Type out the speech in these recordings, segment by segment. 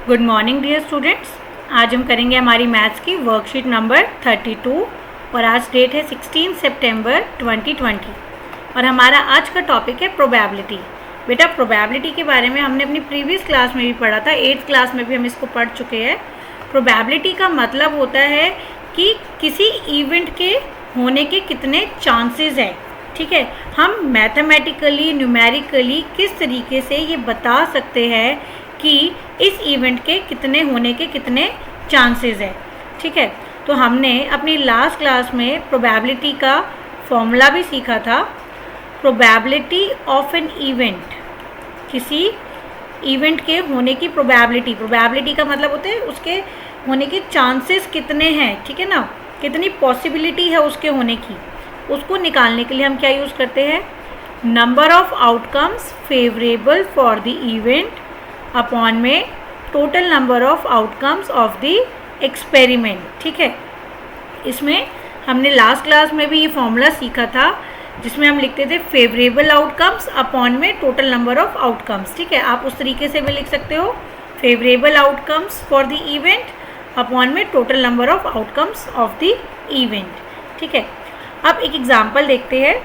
Good morning dear students. आज हम करेंगे हमारी मैथ्स की वर्कशीट नंबर 32 और आज डेट है 16 सितंबर 2020 और हमारा आज का टॉपिक है प्रोबेबिलिटी। बेटा प्रोबेबिलिटी के बारे में हमने अपनी प्रीवियस क्लास में भी पढ़ा था, 8th क्लास में भी हम इसको पढ़ चुके हैं। प्रोबेबिलिटी का मतलब होता है कि किसी इवेंट के होने के कितने चांसेस हैं। ठीक है, हम मैथमेटिकली न्यूमेरिकली किस तरीके से ये बता सकते हैं कि इस इवेंट के कितने होने के कितने चांसेस है। ठीक है, तो हमने अपनी लास्ट क्लास में प्रोबेबिलिटी का फॉर्मूला भी सीखा था। प्रोबेबिलिटी ऑफ एन इवेंट, किसी इवेंट के होने की प्रोबेबिलिटी का मतलब होता है उसके होने के चांसेस कितने हैं। ठीक है ना, कितनी पॉसिबिलिटी है उसके होने की, उसको निकालने के लिए हम क्या यूज़ करते हैं, number of outcomes favourable for the event upon में total number of outcomes of the experiment. ठीक है, इसमें हमने लास्ट क्लास में भी ये फॉर्मूला सीखा था जिसमें हम लिखते थे फेवरेबल आउटकम्स अपॉन में टोटल नंबर ऑफ आउटकम्स। ठीक है, आप उस तरीके से भी लिख सकते हो, favourable outcomes for the event upon में total number of outcomes of the event. ठीक है, अब एक एग्जांपल देखते हैं।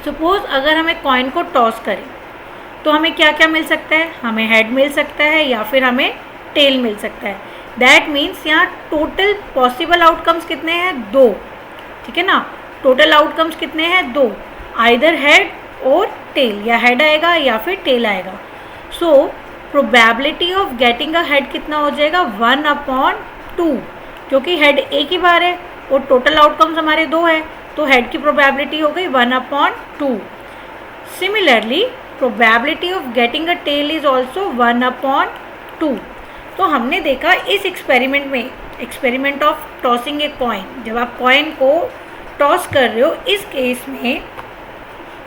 सपोज अगर हमें कॉइन को टॉस करें तो हमें क्या क्या मिल सकता है, हमें हेड मिल सकता है या फिर हमें टेल मिल सकता है। दैट मीन्स यहाँ टोटल पॉसिबल आउटकम्स कितने हैं, 2। ठीक है ना, टोटल आउटकम्स कितने हैं, 2, आइदर हेड और टेल, या हेड आएगा या फिर टेल आएगा। So probability of getting a head कितना हो जाएगा, 1/2, क्योंकि हेड एक ही बार है और टोटल आउटकम्स हमारे 2 है, तो हेड की प्रोबेबिलिटी हो गई 1/2। Similarly probability of getting a tail is also 1/2। तो हमने देखा इस एक्सपेरिमेंट में, experiment of tossing a coin, जब आप कॉइन को टॉस कर रहे हो, इस केस में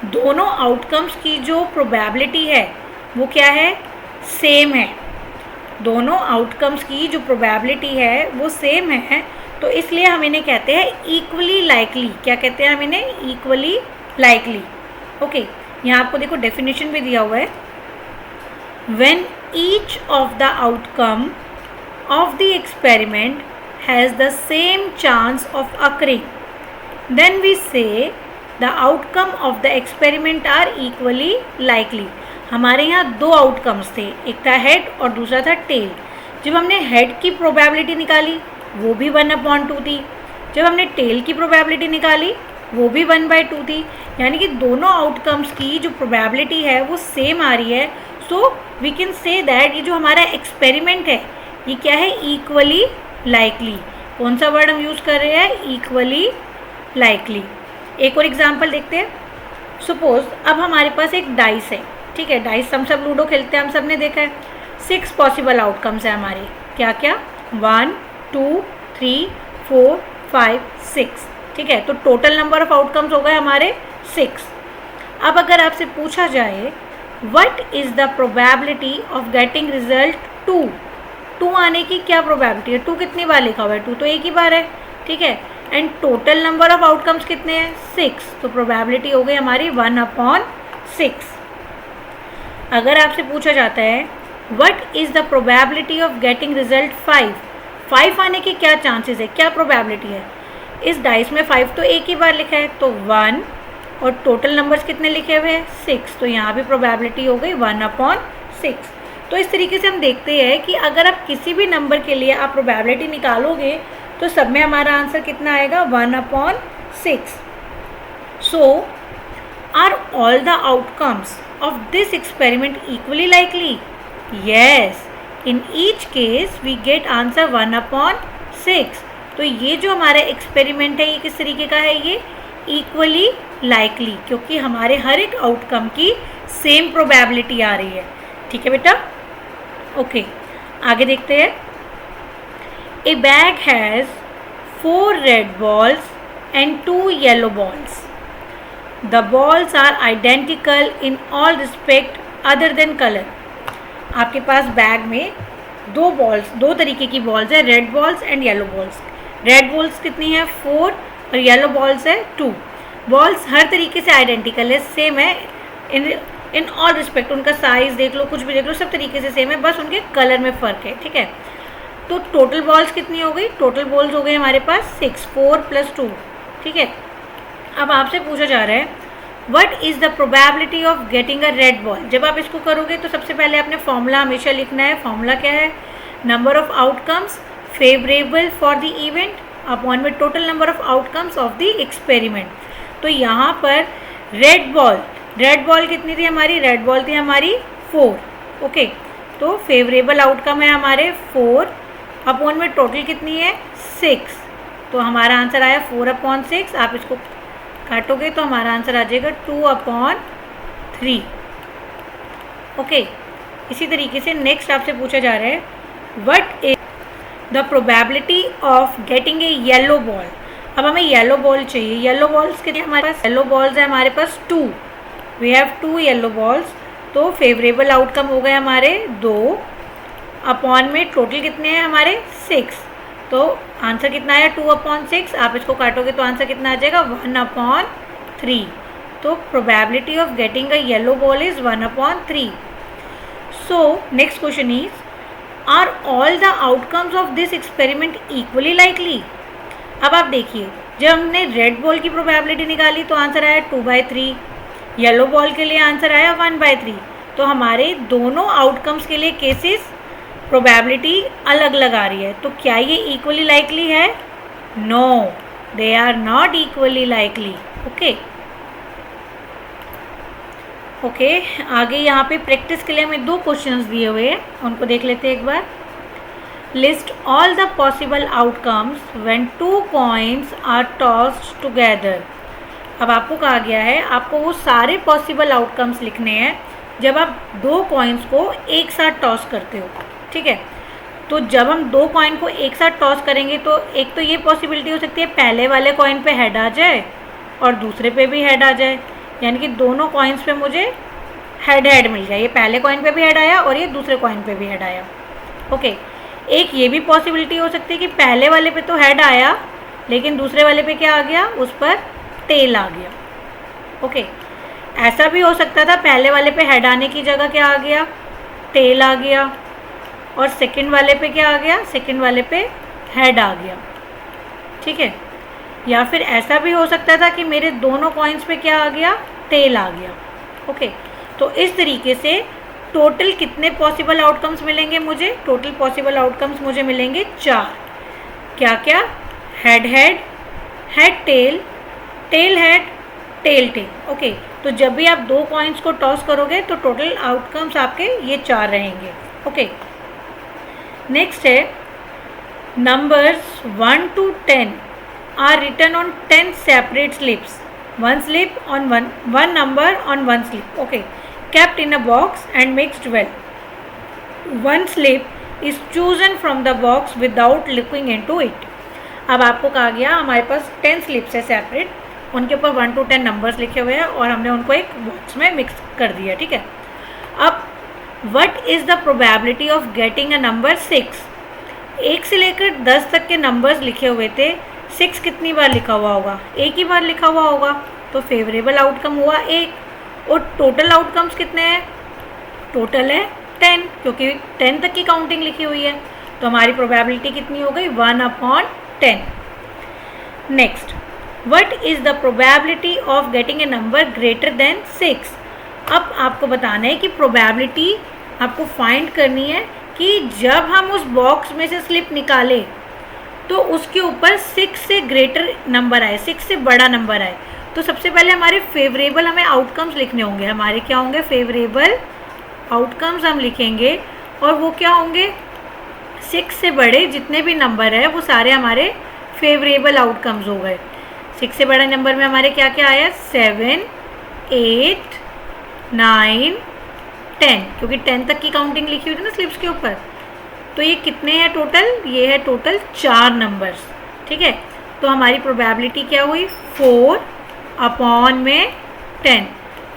दोनों आउटकम्स की जो प्रोबेबिलिटी है वो क्या है, सेम है। दोनों आउटकम्स की जो प्रोबेबिलिटी है वो सेम है, तो इसलिए हम इन्हें कहते हैं इक्वली लाइकली। क्या कहते हैं हम इन्हें, इक्वली लाइकली। ओके, यहाँ आपको देखो डेफिनेशन भी दिया हुआ है, when each of the outcome of the experiment has the same chance of occurring then we say the outcome of the experiment are equally likely. हमारे यहाँ 2 आउटकम्स थे, एक था हेड और दूसरा था टेल। जब हमने हेड की प्रोबेबिलिटी निकाली वो भी 1/2 थी, जब हमने टेल की प्रोबेबिलिटी निकाली वो भी 1/2 थी, यानी कि दोनों आउटकम्स की जो प्रोबेबिलिटी है वो सेम आ रही है। So we can say that ये जो हमारा एक्सपेरिमेंट है ये क्या है, इक्वली लाइकली। कौन सा वर्ड हम यूज़ कर रहे हैं, इक्वली लाइकली। एक और एग्जांपल देखते हैं। सपोज अब हमारे पास एक डाइस है। ठीक है, डाइस हम सब लूडो खेलते हैं, हम सब ने देखा है। 6 पॉसिबल आउटकम्स है हमारे, क्या क्या, 1 2 3 4 5 6। ठीक है, तो टोटल नंबर ऑफ आउटकम्स हो गए हमारे 6। अब अगर आपसे पूछा जाए what is the probability of getting result 2 आने की क्या प्रोबेबिलिटी है, 2 कितनी बार लिखा हुआ है, 2 तो एक ही बार है। ठीक है, and total number of outcomes कितने हैं, 6, तो प्रोबेबिलिटी हो गई हमारी 1/6। अगर आपसे पूछा जाता है what is the probability of getting result 5 आने के क्या चांसेस है, क्या प्रोबेबिलिटी है। इस डाइस में 5 तो एक ही बार लिखा है, तो 1, और टोटल नंबर्स कितने लिखे हुए हैं, 6, तो यहाँ भी प्रोबेबिलिटी हो गई 1/6। तो इस तरीके से हम देखते हैं कि अगर आप किसी भी नंबर के लिए आप प्रोबेबिलिटी निकालोगे तो सब में हमारा आंसर कितना आएगा, 1/6। So are all the outcomes of this experiment equally likely, yes, in each case we get answer 1/6। तो ये जो हमारा एक्सपेरिमेंट है ये किस तरीके का है, ये इक्वली लाइकली, क्योंकि हमारे हर एक आउटकम की सेम प्रोबेबिलिटी आ रही है। ठीक है बेटा, ओके, आगे देखते हैं। A bag has 4 red balls and 2 yellow balls. The balls are identical in all respect other than colour. आपके पास बैग में 2 तरीके की बॉल्स है, red balls and yellow balls. Red balls कितनी है, 4, और येलो बॉल्स है 2। बॉल्स हर तरीके से आइडेंटिकल है, सेम है, इन इन ऑल रिस्पेक्ट, उनका साइज़ देख लो, कुछ भी देख लो, सब तरीके से सेम है, बस उनके कलर में फ़र्क है, ठीक है। तो टोटल बॉल्स कितनी हो गई? टोटल बॉल्स हो गए हमारे पास 6, 4 + 2, ठीक है। अब आपसे पूछा जा रहा है what is the probability of getting a red ball. जब आप इसको करोगे तो सबसे पहले आपने फॉर्मूला हमेशा लिखना है। फॉर्मूला क्या है? Number of outcomes favourable for the event upon में total number of outcomes of the experiment. तो यहाँ पर रेड बॉल कितनी थी हमारी? रेड बॉल थी हमारी 4, ओके। तो फेवरेबल आउटकम है हमारे 4 अपॉन में टोटल कितनी है? 6। तो हमारा आंसर आया 4/6। आप इसको काटोगे तो हमारा आंसर आ जाएगा 2/3, ओके। इसी तरीके से नेक्स्ट आपसे पूछा जा रहा है what is the probability of getting a yellow ball. अब हमें येलो बॉल चाहिए। येलो बॉल्स के लिए हमारे पास येलो बॉल्स है हमारे पास 2, वी हैव 2 येलो बॉल्स। तो फेवरेबल आउटकम हो गए हमारे 2 अपॉन में टोटल कितने हैं हमारे? 6। तो आंसर कितना आया? 2/6। आप इसको काटोगे तो आंसर कितना आ जाएगा? 1/3। तो probability of getting a yellow ball is 1/3। So next question is are all the outcomes of this experiment equally likely. अब आप देखिए, जब हमने रेड बॉल की प्रोबेबिलिटी निकाली तो आंसर आया 2/3, येलो बॉल के लिए आंसर आया 1/3। तो हमारे दोनों आउटकम्स के लिए केसेस प्रोबेबिलिटी अलग अलग आ रही है। तो क्या ये इक्वली लाइकली है? No, they are not equally likely, okay. आगे यहाँ पे प्रैक्टिस के लिए हमें 2 क्वेश्चंस दिए हुए हैं, उनको देख लेते हैं एक बार। List all the possible outcomes when 2 coins are tossed together. अब आपको कहा गया है आपको वो सारे पॉसिबल आउटकम्स लिखने हैं जब आप 2 कॉइन्स को एक साथ टॉस करते हो, ठीक है। तो जब हम 2 कॉइन को एक साथ टॉस करेंगे तो एक तो ये पॉसिबिलिटी हो सकती है पहले वाले कॉइन पे हेड आ जाए और दूसरे पे भी हेड आ जाए, यानी कि दोनों कॉइन्स पे मुझे हेड मिल गया। ये पहले कॉइन पे भी हेड आया और ये दूसरे कॉइन पे भी हेड आया, ओके। एक ये भी पॉसिबिलिटी हो सकती है कि पहले वाले पे तो हेड आया लेकिन दूसरे वाले पे क्या आ गया? उस पर टेल आ गया, ओके। ऐसा भी हो सकता था पहले वाले पे हेड आने की जगह क्या आ गया? टेल आ गया, और सेकंड वाले पे क्या आ गया? सेकंड वाले पे हेड आ गया, ठीक है। या फिर ऐसा भी हो सकता था कि मेरे दोनों कॉइन्स पे क्या आ गया? टेल आ गया, ओके। तो इस तरीके से टोटल कितने पॉसिबल आउटकम्स मिलेंगे मुझे? टोटल पॉसिबल आउटकम्स मुझे मिलेंगे 4। क्या क्या? Head tail, tail head, tail tail, okay. तो जब भी आप 2 कॉइन्स को टॉस करोगे तो टोटल आउटकम्स आपके ये 4 रहेंगे, ओके। नेक्स्ट है numbers 1 to 10 are written on 10 separate slips, 1 slip on one number on 1 slip, okay, kept in a box and mixed well. 1 slip is chosen from the box without looking into it. अब आपको कहा गया हमारे पास 10 slips है separate, उनके ऊपर 1 to 10 numbers लिखे हुए हैं और हमने उनको एक बॉक्स में मिक्स कर दिया, ठीक है। अब what is the probability of getting a number 6। 1 से लेकर 10 तक के नंबर्स लिखे हुए थे, 6 कितनी बार लिखा हुआ होगा? एक ही बार लिखा हुआ होगा, तो फेवरेबल आउटकम हुआ 1। और टोटल आउटकम्स कितने हैं? टोटल है 10, क्योंकि 10 तक की काउंटिंग लिखी हुई है, तो हमारी प्रोबेबिलिटी कितनी हो गई? 1/10। Next, what is the probability of getting a number greater than 6। अब आपको बताना है कि प्रोबेबिलिटी आपको फाइंड करनी है कि जब हम उस बॉक्स में से स्लिप निकाले तो उसके ऊपर 6 से ग्रेटर नंबर आए, 6 से बड़ा नंबर आए। तो सबसे पहले हमारे फेवरेबल हमें आउटकम्स लिखने होंगे। हमारे क्या होंगे? फेवरेबल आउटकम्स हम लिखेंगे, और वो क्या होंगे? 6 से बड़े जितने भी नंबर है वो सारे हमारे फेवरेबल आउटकम्स हो गए। 6 से बड़ा नंबर में हमारे क्या क्या आया? 7, 8, 9, 10, क्योंकि 10 तक की काउंटिंग लिखी हुई थी ना स्लिप्स के ऊपर। तो ये कितने हैं टोटल? ये है टोटल 4 नंबर्स, ठीक है। तो हमारी प्रोबेबिलिटी क्या हुई? 4/10।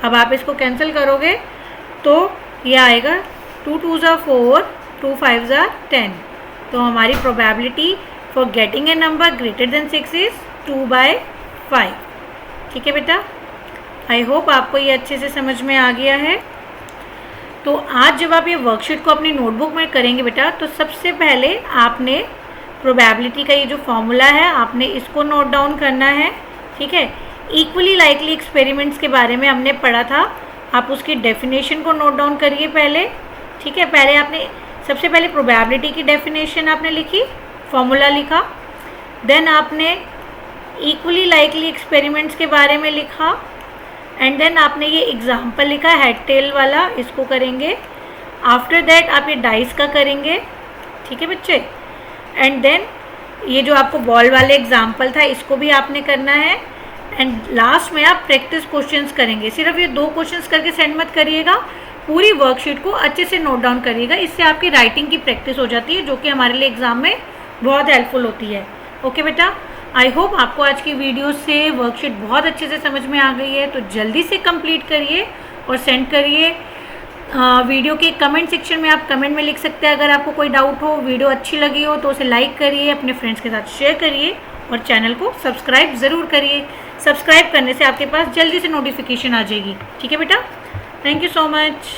अब आप इसको कैंसिल करोगे तो ये आएगा 2 2s are 4, 2 5s are 10। तो हमारी probability for getting a number greater than 6 is 2/5, ठीक है बेटा। आई होप आपको ये अच्छे से समझ में आ गया है। तो आज जब आप ये वर्कशीट को अपनी नोटबुक में करेंगे बेटा, तो सबसे पहले आपने प्रोबेबिलिटी का ये जो फॉर्मूला है आपने इसको नोट डाउन करना है, ठीक है। इक्वली लाइकली एक्सपेरिमेंट्स के बारे में हमने पढ़ा था, आप उसकी डेफिनेशन को नोट डाउन करिए पहले, ठीक है। पहले आपने सबसे पहले प्रोबेबिलिटी की डेफिनेशन आपने लिखी, फॉर्मूला लिखा, देन आपने इक्वली लाइकली एक्सपेरिमेंट्स के बारे में लिखा, एंड देन आपने ये एग्जाम्पल लिखा हेड टेल वाला, इसको करेंगे। आफ्टर दैट आप ये डाइस का करेंगे, ठीक है बच्चे। एंड देन ये जो आपको बॉल वाले एग्जाम्पल था इसको भी आपने करना है। एंड लास्ट में आप प्रैक्टिस क्वेश्चंस करेंगे। सिर्फ ये 2 क्वेश्चंस करके सेंड मत करिएगा, पूरी वर्कशीट को अच्छे से नोट डाउन करिएगा। इससे आपकी राइटिंग की प्रैक्टिस हो जाती है, जो कि हमारे लिए एग्जाम में बहुत हेल्पफुल होती है। ओके बेटा, आई होप आपको आज की वीडियो से वर्कशीट बहुत अच्छे से समझ में आ गई है। तो जल्दी से कंप्लीट करिए और सेंड करिए। वीडियो के कमेंट सेक्शन में आप कमेंट में लिख सकते हैं अगर आपको कोई डाउट हो। वीडियो अच्छी लगी हो तो उसे लाइक करिए, अपने फ्रेंड्स के साथ शेयर करिए और चैनल को सब्सक्राइब ज़रूर करिए। सब्सक्राइब करने से आपके पास जल्दी से नोटिफिकेशन आ जाएगी, ठीक है बेटा। Thank you so much.